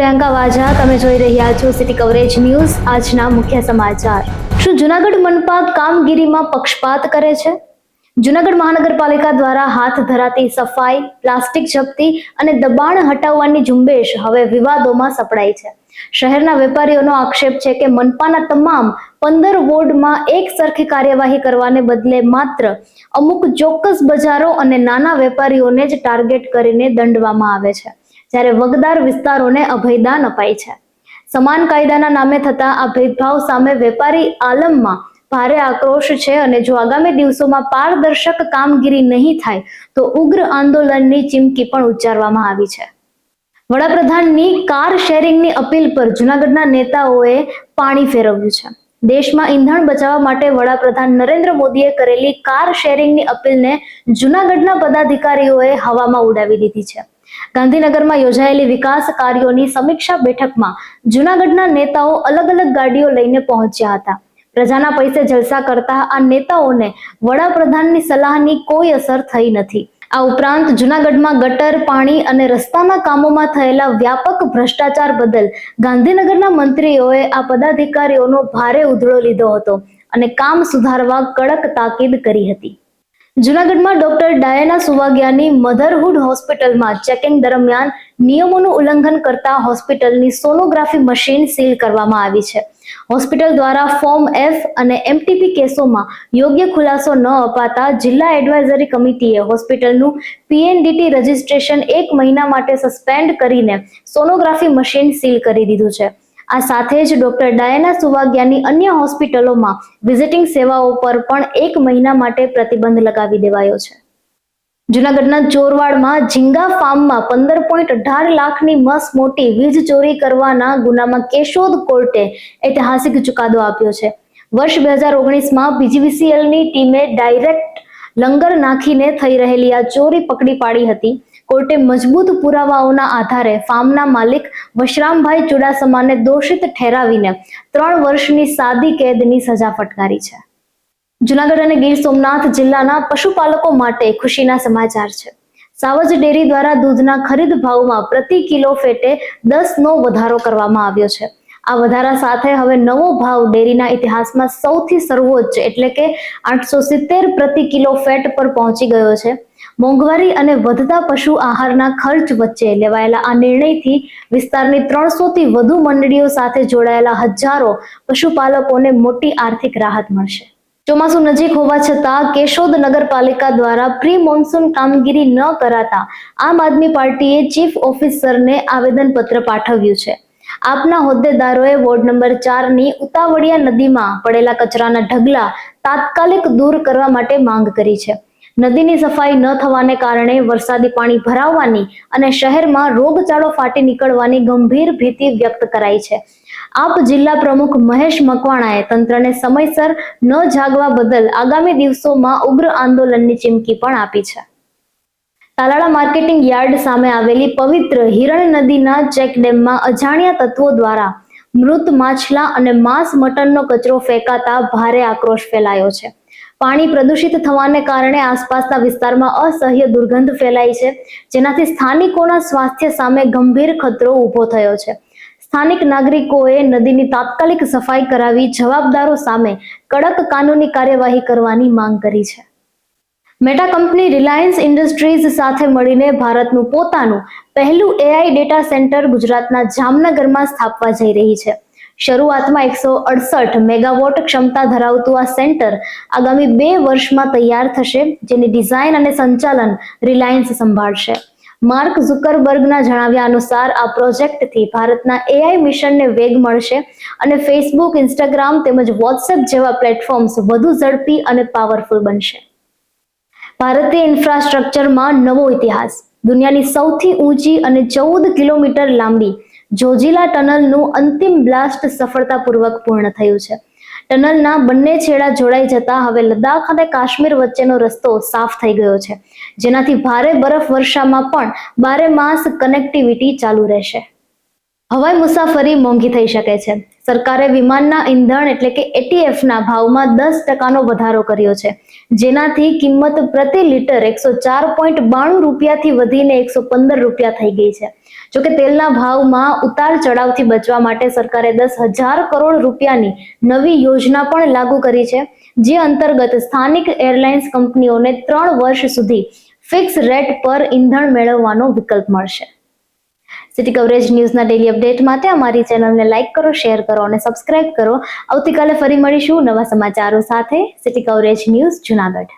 પ્રિયંકા વાજા, તમે જોઈ રહ્યા છો સિટી કવરેજ ન્યૂઝ। આજના મુખ્ય સમાચાર। શું જૂનાગઢ મનપા કામગીરીમાં પક્ષપાત કરે છે? જૂનાગઢ મહાનગરપાલિકા દ્વારા હાથ ધરાતી સફાઈ, પ્લાસ્ટિક જપ્તી અને દબાણ હટાવવાની ઝુંબેશ હવે વિવાદોમાં સપડાઈ છે। શહેરના વેપારીઓનો આક્ષેપ છે કે મનપાના તમામ 15 વોર્ડમાં એક સરખી કાર્યવાહી કરવાને બદલે માત્ર અમુક ચોક્કસ બજારો અને નાના વેપારીઓને જ ટાર્ગેટ કરીને દંડવામાં આવે છે, જ્યારે વગદાર વિસ્તારોને અભયદાન અપાય છે। સમાન કાયદાના નામે થતા આ ભેદભાવ સામે વેપારી આલમમાં ભારે આક્રોશ છે અને જો આગામી દિવસોમાં પારદર્શક કામગીરી નહીં થાય તો ઉગ્ર આંદોલનની ચીમકી પણ ઉચ્ચારવામાં આવી છે। વડાપ્રધાનની કાર શેરિંગની અપીલ પર જૂનાગઢના નેતાઓએ પાણી ફેરવ્યું છે। દેશમાં ઈંધણ બચાવવા માટે વડાપ્રધાન નરેન્દ્ર મોદીએ કરેલી કાર શેરિંગની અપીલને જૂનાગઢના પદાધિકારીઓએ હવામાં ઉડાવી દીધી છે। ગાંધીનગરમાં યોજાયેલી વિકાસ કાર્યોની સમીક્ષા બેઠકમાં જૂનાગઢના નેતાઓ અલગ અલગ ગાડીઓ લઈને પહોંચ્યા હતા। પ્રજાના પૈસે જલસા કરતા આ નેતાઓને વડાપ્રધાનની સલાહની કોઈ અસર થઈ નથી। આ ઉપરાંત જૂનાગઢમાં ગટર, પાણી અને રસ્તાના કામોમાં થયેલા વ્યાપક ભ્રષ્ટાચાર બદલ ગાંધીનગરના મંત્રીઓએ આ પદાધિકારીઓનો ભારે ઉધડો લીધો હતો અને કામ સુધારવા કડક તાકીદ કરી હતી। જૂનાગઢમાં ડોક્ટર ડાયના સુવાગ્યાની મધરહુડ હોસ્પિટલમાં ચેકિંગ દરમિયાન નિયમોનું ઉલ્લંઘન કરતા હોસ્પિટલની સોનોગ્રાફી મશીન સીલ કરવામાં આવી છે। હોસ્પિટલ દ્વારા ફોર્મ F અને MTP કેસોમાં યોગ્ય ખુલાસો ન અપાતા જિલ્લા એડવાઇઝરી કમિટીએ હોસ્પિટલનું PNDT રજિસ્ટ્રેશન 1 મહિના માટે સસ્પેન્ડ કરીને સોનોગ્રાફી મશીન સીલ કરી દીધું છે। આ સાથે જ ડોક્ટર ડાયના સુવાગ્યાની અન્ય હોસ્પિટલોમાં વિઝિટિંગ સેવાઓ પર પણ 1 મહિના માટે પ્રતિબંધ લગાવી દેવાયો છે। જૂનાગઢના ચોરવાડમાં ઝીંગા ફાર્મમાં 15.18 લાખની મસ મોટી વીજ ચોરી કરવાના ગુનામાં કેશોદ કોર્ટે ઐતિહાસિક ચુકાદો આપ્યો છે। વર્ષ 2019માં PGVCLની ટીમે ડાયરેક્ટ લંગર નાખીને થઈ રહેલી આ ચોરી પકડી પાડી હતી। કોર્ટે મજબૂત પુરાવાઓના આધારે ફાર્મના માલિક વશરામભાઈ ચુડાસમાને દોષિત ઠેરાવીને 3 વર્ષની સાદી કેદની સજા ફટકારી છે। જૂનાગઢ અને ગીર સોમનાથ જિલ્લાના પશુપાલકો માટે ખુશીના સમાચાર છે। સાવજ ડેરી દ્વારા દૂધના ખરીદ ભાવમાં પ્રતિ કિલો ફેટે 10નો વધારો કરવામાં આવ્યો છે। આ વધારા સાથે હવે નવો ભાવ ડેરીના ઇતિહાસમાં સૌથી સર્વોચ્ચ એટલે કે 870 પ્રતિ કિલો ફેટ પર પહોંચી ગયો છે। મોંઘવારી અને વધતા પશુ આહારના ખર્ચ વચ્ચે લેવાયેલા આ નિર્ણયથી વિસ્તારની 300થી વધુ મંડળીઓ સાથે જોડાયેલા હજારો પશુપાલકોને મોટી આર્થિક રાહત મળશે। ચોમાસું નજીક હોવા છતાં કેશોદ નગરપાલિકા દ્વારા પ્રી મોન્સૂન કામગીરી ન કરાતા આમ આદમી પાર્ટીએ ચીફ ઓફિસરને આવેદનપત્ર પાઠવ્યું છે। આપના હોદ્દેદારોએ વોર્ડ નંબર 4ની ઉતાવળિયા નદીમાં પડેલા કચરાના ઢગલા તાત્કાલિક દૂર કરવા માટે માંગ કરી છે। નદીની સફાઈ ન થવાને કારણે વરસાદી પાણી ભરાવાની અને શહેરમાં રોગચાળો ફાટી નીકળવાની ગંભીર ભીતિ વ્યક્ત કરાઈ છે। આપ જિલ્લા પ્રમુખ મહેશ મકવાણાએ તંત્રને સમયસર ન જાગવા બદલ આગામી દિવસોમાં ઉગ્ર આંદોલનની ચીમકી પણ આપી છે। તાલાળા માર્કેટિંગ યાર્ડ સામે આવેલી પવિત્ર હિરણ નદીના ચેકડેમમાં અજાણ્યા તત્વો દ્વારા મૃત માછલા અને માંસ મટનનો કચરો ફેંકાતા ભારે આક્રોશ ફેલાયો છે। પાણી પ્રદૂષિત થવાને કારણે આસપાસના વિસ્તારમાં અસહ્ય દુર્ગંધ ફેલાઈ છે, જેનાથી સ્થાનિકોના સ્વાસ્થ્ય સામે ગંભીર ખતરો ઊભો થયો છે। સ્થાનિક નાગરિકોએ નદીની તાત્કાલિક સફાઈ કરાવી જવાબદારો સામે કડક કાનૂની કાર્યવાહી કરવાની માંગ કરી છે। મેટા કંપની રિલાયન્સ ઇન્ડસ્ટ્રીઝ સાથે મળીને ભારતનું પોતાનું પહેલું AI ડેટા સેન્ટર ગુજરાતના જામનગરમાં સ્થાપવા જઈ રહી છે। શરૂઆતમાં 168 મેગાવોટ ક્ષમતા ધરાવતું આ સેન્ટર આગામી 2 વર્ષમાં તૈયાર થશે, જેની ડિઝાઇન અને સંચાલન રિલાયન્સ સંભાળશે। માર્ક ઝુકરબર્ગના જણાવ્યા અનુસાર આ પ્રોજેક્ટથી ભારતના AI મિશનને વેગ મળશે અને ફેસબુક, ઇન્સ્ટાગ્રામ તેમજ વોટ્સએપ જેવા પ્લેટફોર્મ્સ વધુ ઝડપી અને પાવરફુલ બનશે। ભારતીય ઇન્ફ્રાસ્ટ્રક્ચરમાં નવો ઇતિહાસ। દુનિયાની સૌથી ઊંચી અને 14 કિલોમીટર લાંબી જોજીલા ટનલનું અંતિમ બ્લાસ્ટ સફળતાપૂર્વક પૂર્ણ થયું છે। ટનલના બંને છેડા જોડાઈ જતા હવે લદ્દાખ અને કાશ્મીર વચ્ચેનો રસ્તો સાફ થઈ ગયો છે, જેનાથી ભારે બરફ વર્ષામાં પણ 12 માસ કનેક્ટિવિટી ચાલુ રહેશે। હવાઈ મુસાફરી મોંઘી થઈ શકે છે. સરકારે વિમાનના ઈંધણ એટલે કે ATF ના ભાવમાં 10% વધારો કર્યો છે, જેનાથી કિંમત પ્રતિ લીટર 104.92 રૂપિયાથી વધીને 115 રૂપિયા થઈ ગઈ છે. જોકે તેલના ભાવમાં ઉતાર ચઢાવથી બચવા માટે સરકારે 10,000 કરોડ રૂપિયાની નવી યોજના પણ લાગુ કરી છે, જે અંતર્ગત સ્થાનિક એરલાઇન્સ કંપનીઓને 3 વર્ષ સુધી ફિક્સ રેટ પર ઈંધણ મેળવવાનો વિકલ્પ મળશે. સિટી કવરેજ ન્યૂઝના ડેલી અપડેટ માટે અમારી ચેનલને લાઇક કરો, શેર કરો અને સબસ્ક્રાઇબ કરો. આવતીકાલે ફરી મળીશું નવા સમાચારો સાથે. City coverage news Junagadh.